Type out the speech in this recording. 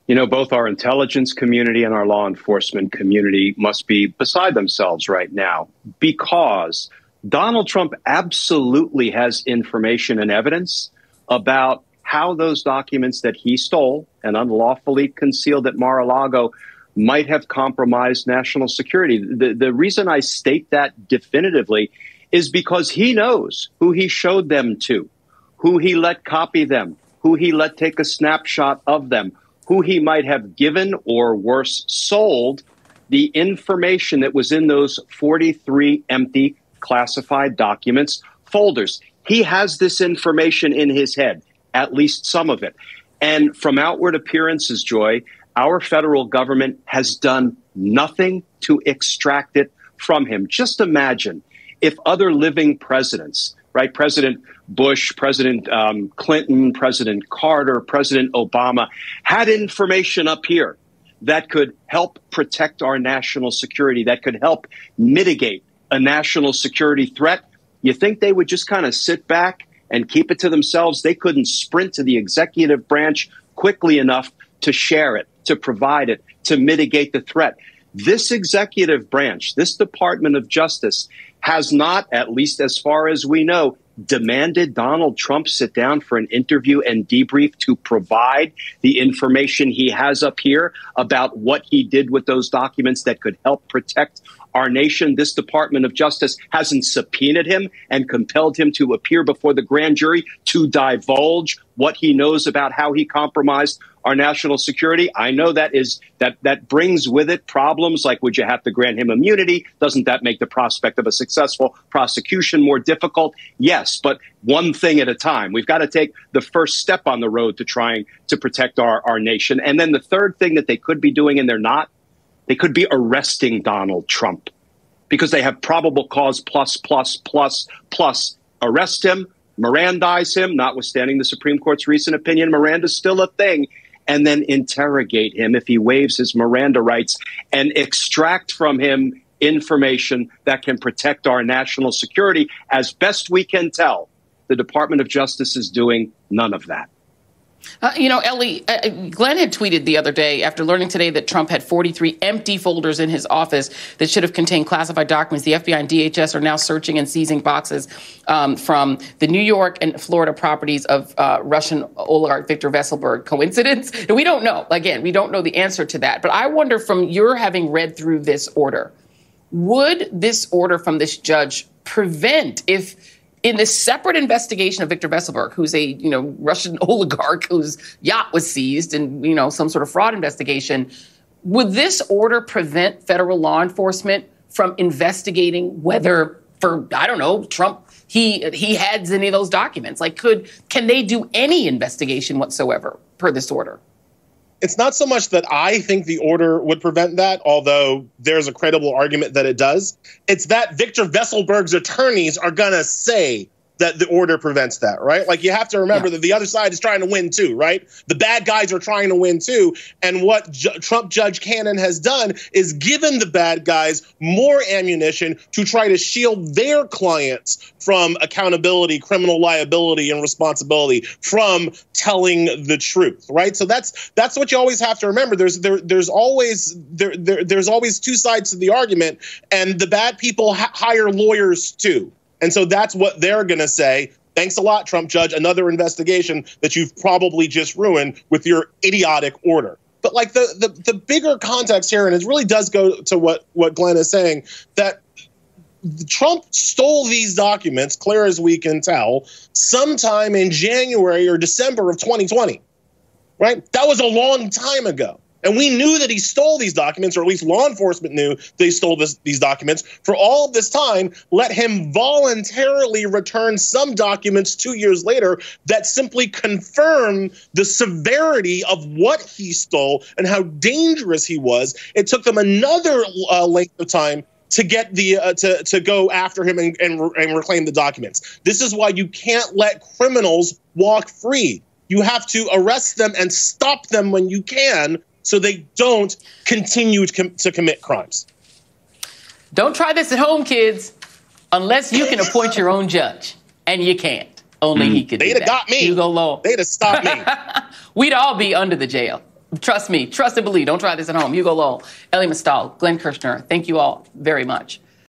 You know, both our intelligence community and our law enforcement community must be beside themselves right now, because Donald Trump absolutely has information and evidence about how those documents that he stole and unlawfully concealed at Mar-a-Lago might have compromised national security. The reason I state that definitively is because he knows who he showed them to, who he let copy them, who he let take a snapshot of them, who he might have given or worse sold the information that was in those 43 empty classified documents folders. He has this information in his head, at least some of it. And from outward appearances, Joy, our federal government has done nothing to extract it from him. Just imagine if other living presidents, right? President Bush, President Clinton, President Carter, President Obama had information up here that could help protect our national security, that could help mitigate a national security threat. You think they would just kind of sit back and keep it to themselves? They couldn't sprint to the executive branch quickly enough to share it, to provide it, to mitigate the threat. This executive branch, this Department of Justice, has not, at least as far as we know, demanded Donald Trump sit down for an interview and debrief to provide the information he has up here about what he did with those documents that could help protect our nation. This Department of Justice hasn't subpoenaed him and compelled him to appear before the grand jury to divulge what he knows about how he compromised our national security. I know that brings with it problems like, would you have to grant him immunity? Doesn't that make the prospect of a successful prosecution more difficult? Yes, but one thing at a time. We've got to take the first step on the road to trying to protect our nation. And then the third thing that they could be doing, and they're not, they could be arresting Donald Trump because they have probable cause plus. Arrest him, Mirandize him, notwithstanding the Supreme Court's recent opinion, Miranda's still a thing, and then interrogate him if he waives his Miranda rights and extract from him information that can protect our national security. As best we can tell, the Department of Justice is doing none of that. Elie, Glenn had tweeted the other day, after learning today that Trump had 43 empty folders in his office that should have contained classified documents. The FBI and DHS are now searching and seizing boxes from the New York and Florida properties of Russian oligarch Viktor Vesselberg. Coincidence? We don't know. Again, we don't know the answer to that. But I wonder, from your having read through this order, would this order from this judge prevent, if in this separate investigation of Viktor Vesselberg, who's a Russian oligarch whose yacht was seized in some sort of fraud investigation, would this order prevent federal law enforcement from investigating whether, Trump he had any of those documents? Like, can they do any investigation whatsoever per this order? It's not so much that I think the order would prevent that, although there's a credible argument that it does. It's that Viktor Vesselberg's attorneys are going to say that the order prevents that, right? Like, you have to remember that the other side is trying to win too, right? The bad guys are trying to win too. And what Trump Judge Cannon has done is given the bad guys more ammunition to try to shield their clients from accountability, criminal liability, and responsibility, from telling the truth, right? So that's what you always have to remember. There's always two sides to the argument, and the bad people hire lawyers too. And so that's what they're going to say. Thanks a lot, Trump Judge. Another investigation that you've probably just ruined with your idiotic order. But like the bigger context here, and it really does go to what Glenn is saying, that Trump stole these documents, clear as we can tell, sometime in January or December of 2020, right? That was a long time ago. And we knew that he stole these documents, or at least law enforcement knew that he stole these documents. For all of this time, let him voluntarily return some documents 2 years later that simply confirm the severity of what he stole and how dangerous he was. It took them another length of time to get to go after him and reclaim the documents. This is why you can't let criminals walk free. You have to arrest them and stop them when you can, so they don't continue to commit crimes. Don't try this at home, kids, unless you can appoint your own judge. And you can't. Only he could do that. They'd have got me. Hugo Low. They'd have stopped me. We'd all be under the jail. Trust me. Trust and believe. Don't try this at home. Hugo Lowell, Elie Mystal, Glenn Kirschner. Thank you all very much.